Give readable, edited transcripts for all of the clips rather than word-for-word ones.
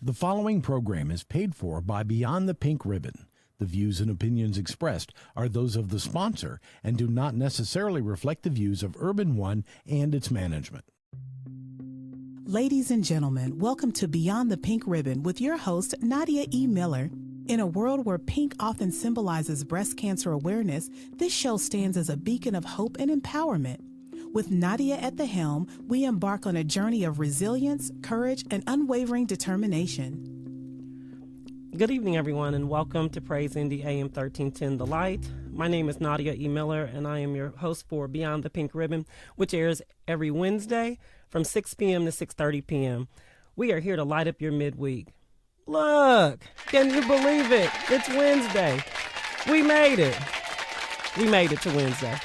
The following program is paid for by Beyond the Pink Ribbon. The views and opinions expressed are those of the sponsor and do not necessarily reflect the views of Urban One and its management. Ladies and gentlemen, welcome to Beyond the Pink Ribbon with your host, Nadia E. Miller. In a world where pink often symbolizes breast cancer awareness, this show stands as a beacon of hope and empowerment. With Nadia at the helm, we embark on a journey of resilience, courage, and unwavering determination. Good evening, everyone, and welcome to Praise Indy AM 1310 The Light. My name is Nadia E. Miller, and I am your host for Beyond the Pink Ribbon, which airs every Wednesday from 6 p.m. to 6:30 p.m. We are here to light up your midweek. Look, can you believe it? It's Wednesday. We made it. We made it to Wednesday.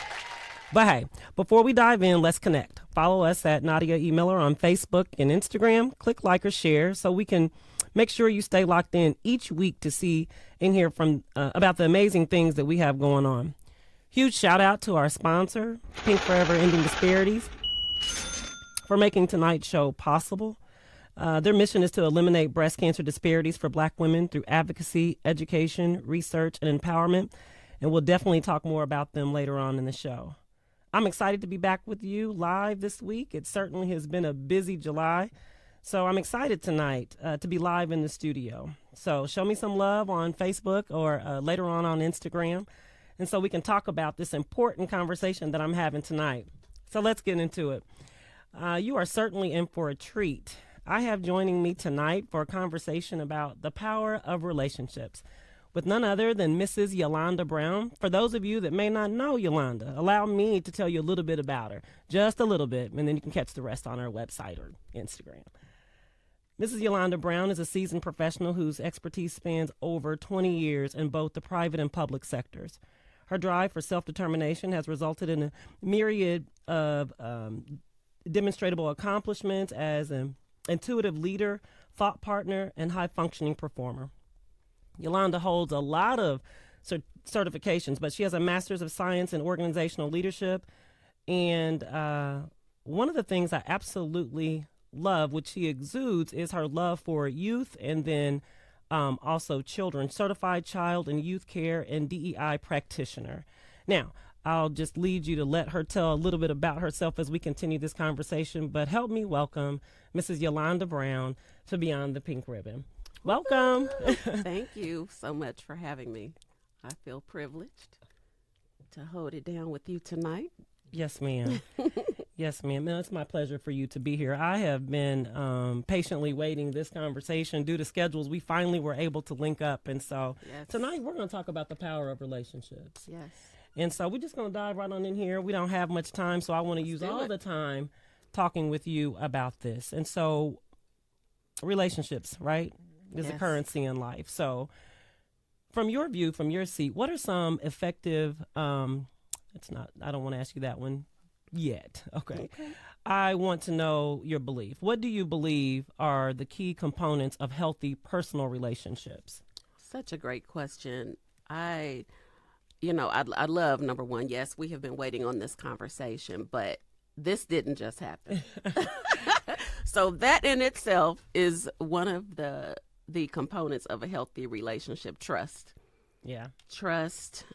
But hey, before we dive in, let's connect. Follow us at Nadia E. Miller on Facebook and Instagram. Click like or share so we can make sure you stay locked in each week to see and hear from about the amazing things that we have going on. Huge shout out to our sponsor, Pink Forever Ending Disparities, for making tonight's show possible. Their mission is to eliminate breast cancer disparities for Black women through advocacy, education, research, and empowerment. And we'll definitely talk more about them later on in the show. I'm excited to be back with you live this week. It certainly has been a busy July. So I'm excited tonight to be live in the studio. So show me some love on Facebook or later on Instagram. And so we can talk about this important conversation that I'm having tonight. So let's get into it. You are certainly in for a treat. I have joining me tonight for a conversation about the power of relationships with none other than Mrs. Yalonda Brown. For those of you that may not know Yalonda, allow me to tell you a little bit about her, just a little bit, and then you can catch the rest on our website or Instagram. Mrs. Yalonda Brown is a seasoned professional whose expertise spans over 20 years in both the private and public sectors. Her drive for self-determination has resulted in a myriad of demonstrable accomplishments as an intuitive leader, thought partner, and high-functioning performer. Yalonda holds a lot of certifications, but she has a Master's of Science in Organizational Leadership. And one of the things I absolutely love, which she exudes, is her love for youth and then also children, certified child and youth care and DEI practitioner. Now, I'll just lead you to let her tell a little bit about herself as we continue this conversation, but help me welcome Mrs. Yalonda Brown to Beyond the Pink Ribbon. Welcome. Thank you so much for having me. I feel privileged to hold it down with you tonight. Yes, ma'am. Yes, ma'am. It's my pleasure for you to be here. I have been patiently waiting this conversation due to schedules. We finally were able to link up. And so Tonight we're going to talk about the power of relationships. Yes. And so we're just going to dive right on in here. We don't have much time, so I want to use all the time talking with you about this. And so relationships, right, is a currency in life. So from your view, from your seat, what are some effective, I don't want to ask you that one yet. Okay. I want to know your belief. What do you believe are the key components of healthy personal relationships? Such a great question. I love, number one, yes, we have been waiting on this conversation, but this didn't just happen. So that in itself is one of the components of a healthy relationship. Trust. Yeah. Trust,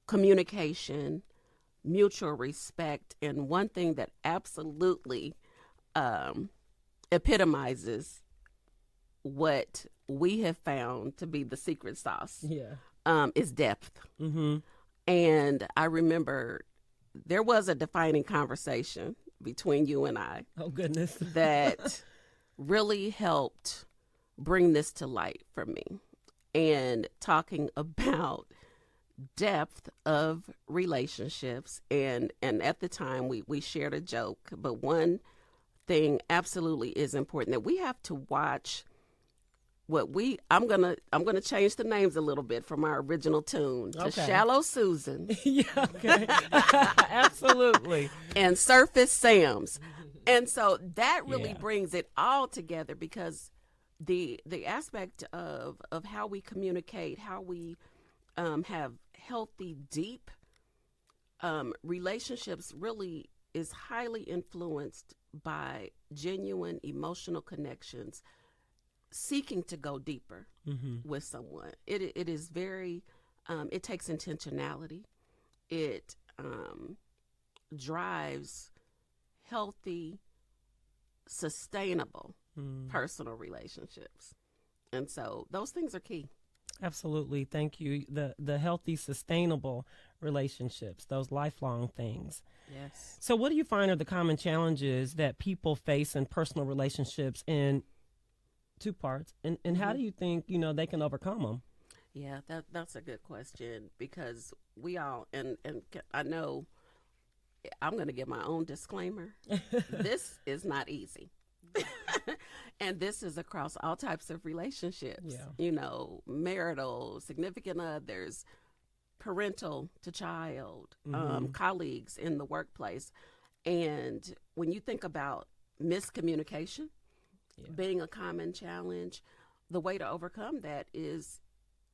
communication, mutual respect, and one thing that absolutely epitomizes what we have found to be the secret sauce. Is depth. Mm-hmm. And I remember there was a defining conversation between you and I. Oh, goodness. That really helped bring this to light for me. And talking about depth of relationships. And at the time we shared a joke, but one thing absolutely is important, that we have to watch I'm gonna change the names a little bit from our original tune to Shallow Susan. Yeah, okay. Absolutely. And Surface Sam's. And so that really brings it all together, because the aspect of how we communicate, how we have healthy, deep relationships really is highly influenced by genuine emotional connections seeking to go deeper with someone. It is very, it takes intentionality. It drives healthy, sustainable personal relationships. And so those things are key. Absolutely. Thank you. The healthy, sustainable relationships, those lifelong things. Yes. So what do you find are the common challenges that people face in personal relationships in two parts? And how do you think, they can overcome them? Yeah, that's a good question, because we all, and I know I'm going to give my own disclaimer. This is not easy. And this is across all types of relationships, marital, significant others, parental to child, colleagues in the workplace. And when you think about miscommunication being a common challenge, the way to overcome that is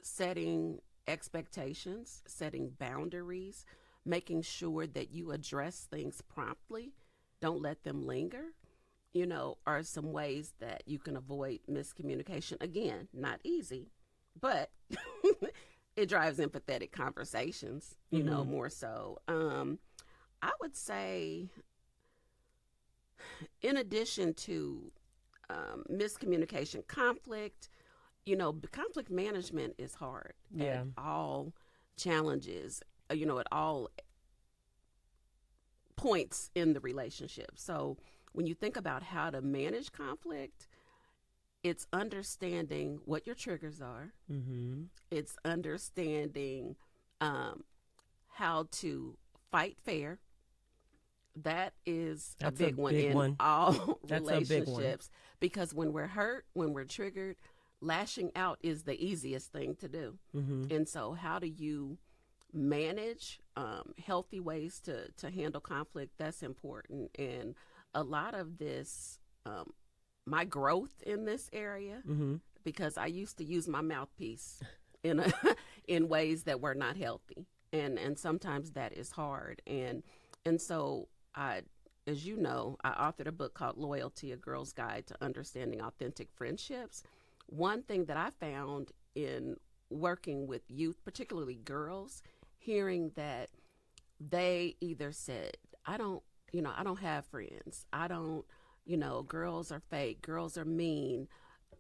setting expectations, setting boundaries, making sure that you address things promptly, don't let them linger, are some ways that you can avoid miscommunication. Again, not easy, but it drives empathetic conversations, more so. I would say, in addition to miscommunication, conflict, conflict management is hard at all challenges, at all points in the relationship. So when you think about how to manage conflict, it's understanding what your triggers are. It's understanding how to fight fair. That's a big one in all relationships, because when we're hurt, when we're triggered, lashing out is the easiest thing to do. And so how do you manage healthy ways to handle conflict? That's important. And a lot of this, my growth in this area, because I used to use my mouthpiece in ways that were not healthy, and sometimes that is hard. And so as you know, I authored a book called Loyalty: A Girl's Guide to Understanding Authentic Friendships. One thing that I found in working with youth, particularly girls, hearing that they either said, I don't have friends. I don't, girls are fake, girls are mean,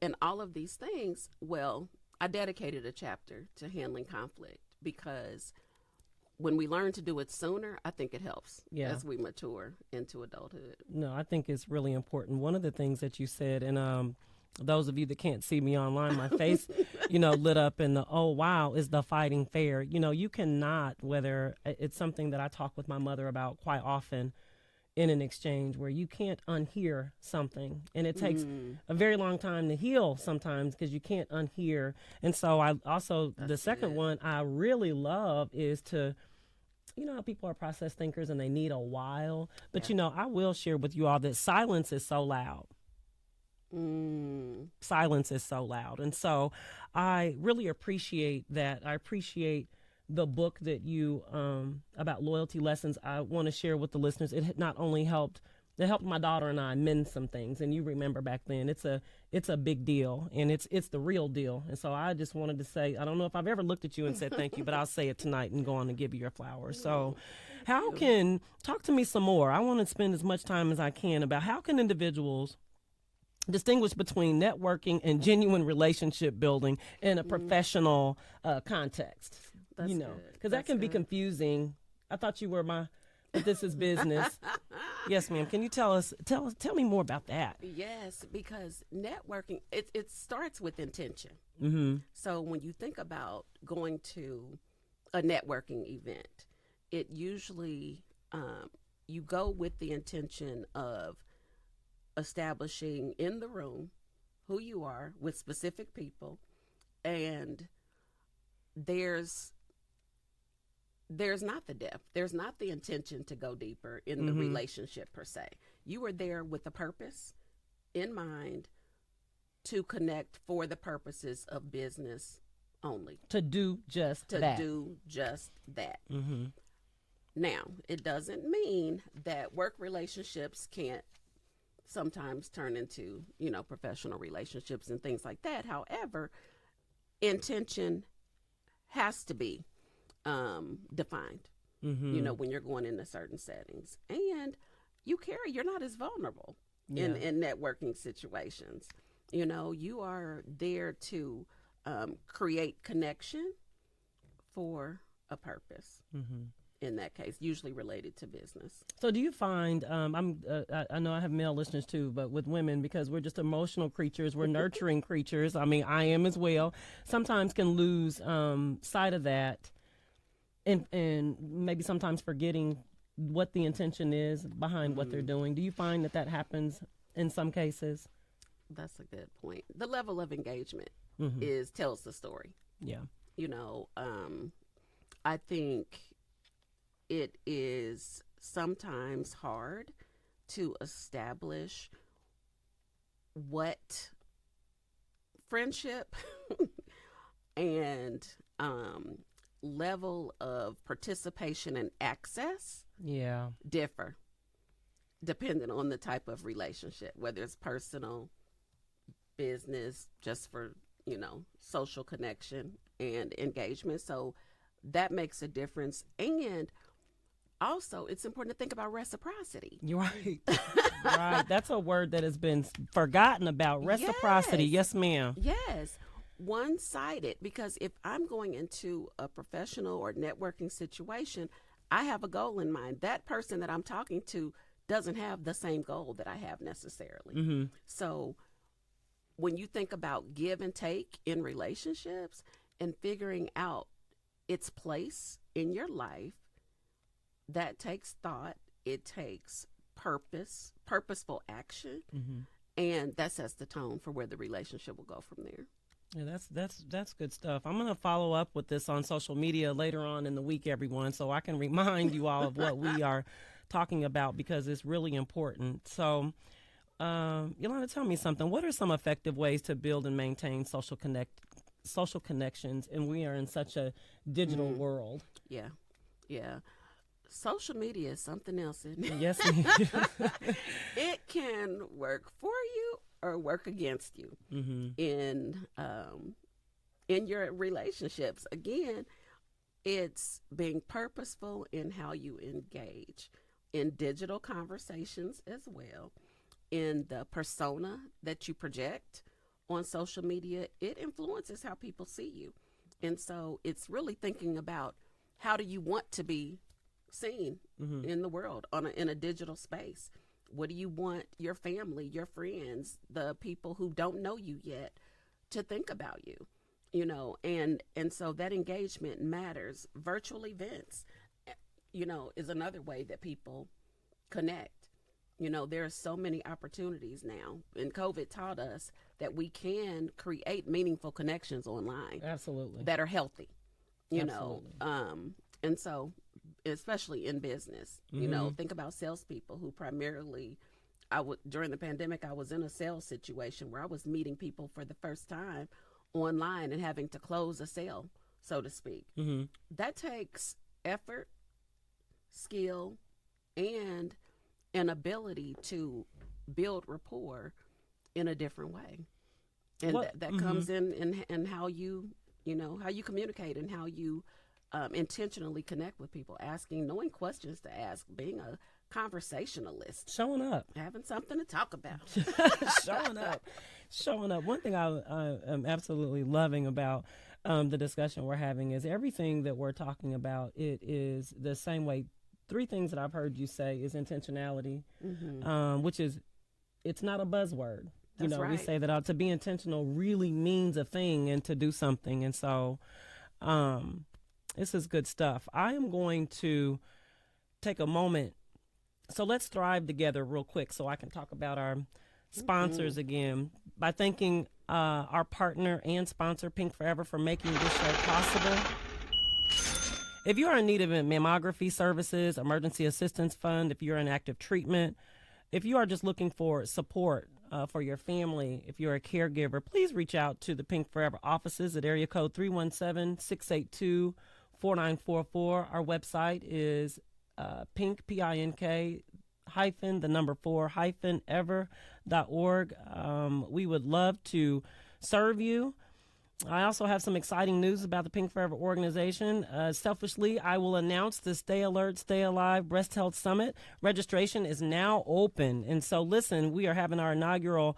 and all of these things. Well, I dedicated a chapter to handling conflict, because when we learn to do it sooner, I think it helps as we mature into adulthood. No, I think it's really important. One of the things that you said, and those of you that can't see me online, my face, lit up, and oh, wow, is the fighting fair. You cannot, whether it's something that I talk with my mother about quite often in an exchange, where you can't unhear something. And it takes a very long time to heal sometimes, because you can't unhear. And so I also, the second one I really love is to, how people are process thinkers and they need a while. But, I will share with you all that silence is so loud. Silence is so loud. And so I really appreciate that. I appreciate the book that you, about loyalty lessons, I want to share with the listeners. It not only helped my daughter and I mend some things. And you remember back then, it's a big deal, and it's the real deal. And so I just wanted to say, I don't know if I've ever looked at you and said thank you, but I'll say it tonight and go on and give you your flowers. So talk to me some more. I want to spend as much time as I can about how can individuals distinguish between networking and genuine relationship building in a professional context. Because that can be confusing. I thought you were but this is business. Yes, ma'am. Can you tell me more about that? Yes, because networking, it starts with intention. So when you think about going to a networking event, it usually, you go with the intention of establishing in the room who you are with specific people, and there's not the depth, there's not the intention to go deeper in the relationship per se. You are there with a purpose in mind, to connect for the purposes of business only. To do just that. Now, it doesn't mean that work relationships can't sometimes turn into, professional relationships and things like that. However, intention has to be defined, when you're going into certain settings. And you're not as vulnerable in networking situations. You are there to create connection for a purpose. In that case, usually related to business. So do you find, I know I have male listeners too, but with women, because we're just emotional creatures, we're nurturing creatures. I mean, I am as well. Sometimes can lose sight of that and maybe sometimes forgetting what the intention is behind what they're doing. Do you find that happens in some cases? That's a good point. The level of engagement tells the story. Yeah. I think it is sometimes hard to establish what friendship and level of participation and access differ depending on the type of relationship, whether it's personal, business, just for, social connection and engagement. So that makes a difference. And also, it's important to think about reciprocity. You're right. Right. That's a word that has been forgotten about. Reciprocity. Yes, ma'am. Yes. One-sided. Because if I'm going into a professional or networking situation, I have a goal in mind. That person that I'm talking to doesn't have the same goal that I have necessarily. So when you think about give and take in relationships and figuring out its place in your life, that takes thought, it takes purposeful action, and that sets the tone for where the relationship will go from there. Yeah, that's good stuff. I'm going to follow up with this on social media later on in the week, everyone, so I can remind you all of what we are talking about, because it's really important. So, Yalonda, tell me something. What are some effective ways to build and maintain social connections? And we are in such a digital world. Yeah. Social media is something else, isn't it? Yes, it can work for you or work against you in your relationships. Again, it's being purposeful in how you engage in digital conversations as well, in the persona that you project on social media. It influences how people see you. And so it's really thinking about, how do you want to be seen in the world in a digital space? What do you want your family, your friends, the people who don't know you yet to think about you? And so that engagement matters. Virtual events, is another way that people connect. There are so many opportunities now, and COVID taught us that we can create meaningful connections online. Absolutely. That are healthy, Absolutely. And so, especially in business, think about salespeople who primarily, during the pandemic, I was in a sales situation where I was meeting people for the first time online and having to close a sale, so to speak. That takes effort, skill, and an ability to build rapport in a different way. And that comes in how you communicate and how you intentionally connect with people, knowing questions to ask, being a conversationalist, showing up, having something to talk about. showing up. One thing I am absolutely loving about the discussion we're having is everything that we're talking about. It is the same way. 3 things that I've heard you say is intentionality, which is, it's not a buzzword. That's right. We say that to be intentional really means a thing and to do something. And so this is good stuff. I am going to take a moment. So let's thrive together real quick so I can talk about our sponsors again, by thanking our partner and sponsor, Pink Forever, for making this show possible. If you are in need of mammography services, emergency assistance fund, if you're in active treatment, if you are just looking for support for your family, if you're a caregiver, please reach out to the Pink Forever offices at area code 317-682-4944. Our website is pink, pink-4-ever.org. We would love to serve you. I also have some exciting news about the Pink Forever organization. Selfishly, I will announce the Stay Alert, Stay Alive Breast Health Summit. Registration is now open. And so, listen, we are having our inaugural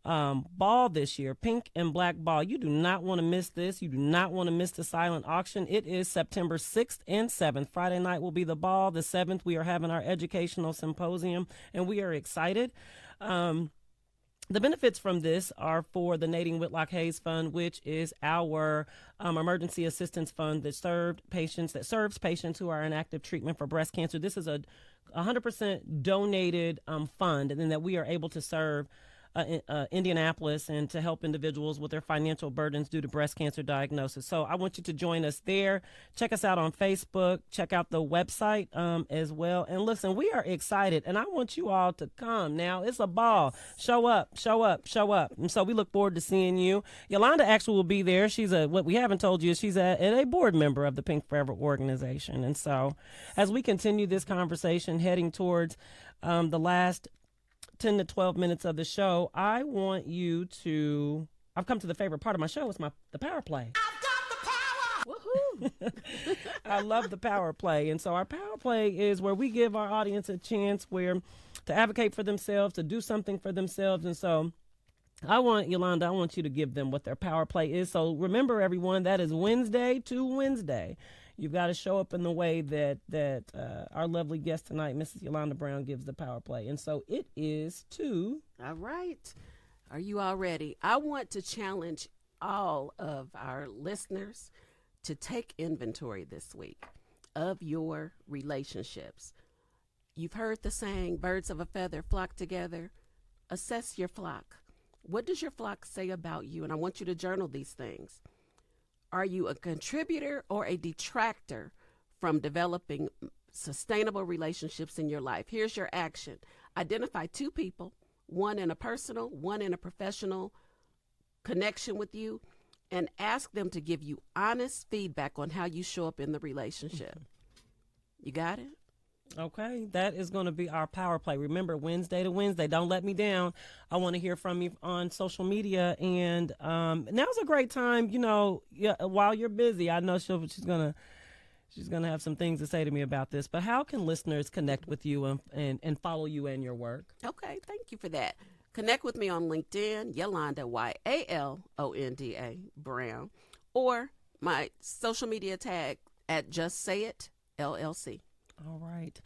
ball this year, Pink and Black Ball. You do not want to miss this. You do not want to miss the silent auction. It is September 6th and 7th. Friday night will be the ball. The 7th, we are having our educational symposium, and we are excited. The benefits from this are for the Nadine Whitlock Hayes Fund, which is our emergency assistance fund that serves patients who are in active treatment for breast cancer. This is a 100% donated fund, and then that we are able to serve Indianapolis and to help individuals with their financial burdens due to breast cancer diagnosis. So I want you to join us there. Check us out on Facebook. Check out the website as well. And listen, we are excited, and I want you all to come. Now, it's a ball. Show up, show up, show up. And so we look forward to seeing you. Yalonda actually will be there. She's what we haven't told you is she's a board member of the Pink Forever organization. And so as we continue this conversation heading towards the last 10 to 12 minutes of the show, I want you to, I've come to the favorite part of my show. It's the power play. I've got the power. Woohoo. I love the power play. And so our power play is where we give our audience a chance to advocate for themselves, to do something for themselves. And so Yolanda, I want you to give them what their power play is. So remember, everyone, that is Wednesday to Wednesday. You've got to show up in the way that our lovely guest tonight, Mrs. Yalonda Brown, gives the power play. And so it is to... All right. Are you all ready? I want to challenge all of our listeners to take inventory this week of your relationships. You've heard the saying, birds of a feather flock together. Assess your flock. What does your flock say about you? And I want you to journal these things. Are you a contributor or a detractor from developing sustainable relationships in your life? Here's your action. Identify 2 people, one in a personal, one in a professional connection with you, and ask them to give you honest feedback on how you show up in the relationship. You got it? Okay, that is going to be our power play. Remember, Wednesday to Wednesday. Don't let me down. I want to hear from you on social media. And now's a great time, while you're busy. I know she's gonna have some things to say to me about this. But how can listeners connect with you and follow you and your work? Okay, thank you for that. Connect with me on LinkedIn, Yalonda, Yalonda Brown, or my social media tag at Just Say It LLC. All right.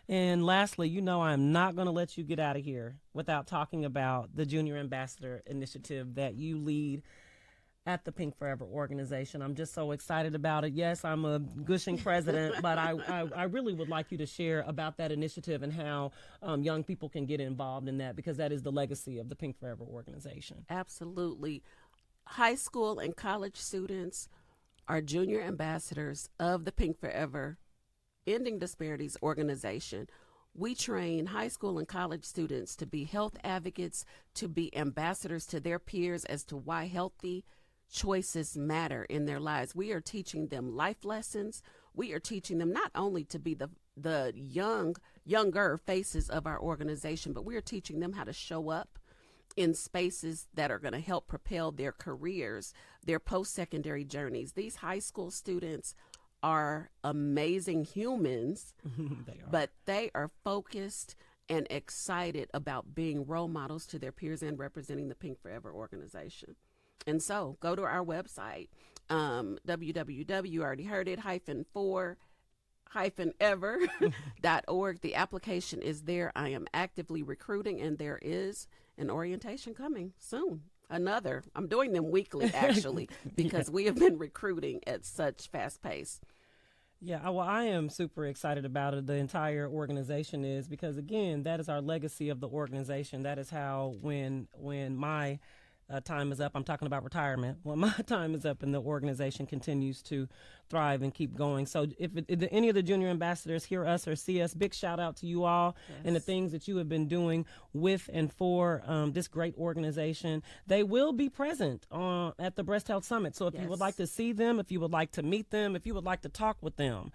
And lastly, I'm not going to let you get out of here without talking about the Junior Ambassador Initiative that you lead at the Pink Forever organization. I'm just so excited about it. Yes, I'm a gushing president, but I really would like you to share about that initiative and how young people can get involved in that, because that is the legacy of the Pink Forever organization. Absolutely. High school and college students are junior ambassadors of the Pink Forever Ending Disparities organization. We train high school and college students to be health advocates, to be ambassadors to their peers as to why healthy choices matter in their lives. We are teaching them life lessons. We are teaching them not only to be the younger faces of our organization, but we are teaching them how to show up in spaces that are going to help propel their careers, their post-secondary journeys. These high school students are amazing humans, but they are focused and excited about being role models to their peers and representing the Pink Forever organization. And so go to our website, www, you already heard it, -4-ever.org. The application is there. I am actively recruiting, and there is an orientation coming soon. I'm doing them weekly, actually, because we have been recruiting at such fast pace. Yeah, well, I am super excited about it. The entire organization is, because, again, that is our legacy of the organization. That is how when my time is up, I'm talking about retirement, when my time is up and the organization continues to thrive and keep going. So if any of the junior ambassadors hear us or see us, big shout out to you all. Yes. And the things that you have been doing with and for this great organization. They will be present at the Breast Health Summit. So if you would like to see them, if you would like to meet them, if you would like to talk with them,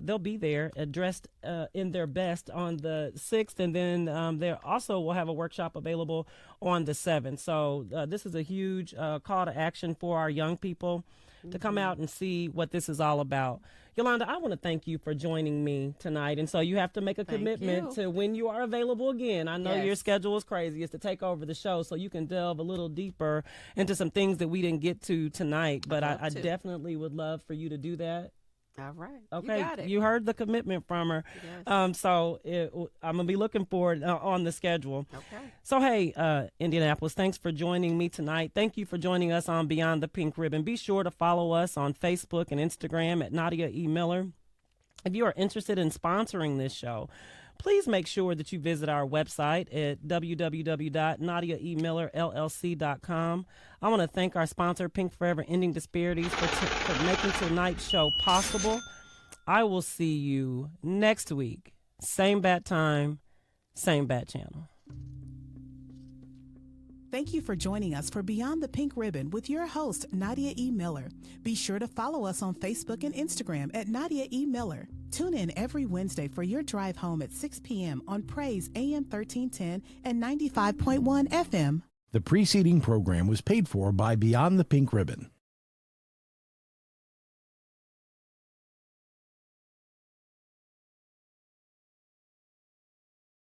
they'll be there dressed in their best on the 6th, and then they also will have a workshop available on the 7th. So this is a huge call to action for our young people to come out and see what this is all about. Yalonda, I want to thank you for joining me tonight. And so you have to make a commitment to when you are available again. I know your schedule is crazy. It's to take over the show so you can delve a little deeper into some things that we didn't get to tonight. But I definitely would love for you to do that. All right. Okay. You got it. You heard the commitment from her. Yes. So I'm going to be looking forward on the schedule. Okay. So, hey, Indianapolis, thanks for joining me tonight. Thank you for joining us on Beyond the Pink Ribbon. Be sure to follow us on Facebook and Instagram at Nadia E. Miller. If you are interested in sponsoring this show, please make sure that you visit our website at www.nadiaemillerllc.com. I want to thank our sponsor, Pink Forever Ending Disparities, for making tonight's show possible. I will see you next week. Same bat time, same bat channel. Thank you for joining us for Beyond the Pink Ribbon with your host, Nadia E. Miller. Be sure to follow us on Facebook and Instagram at Nadia E. Miller. Tune in every Wednesday for your drive home at 6 p.m. on Praise AM 1310 and 95.1 FM. The preceding program was paid for by Beyond the Pink Ribbon.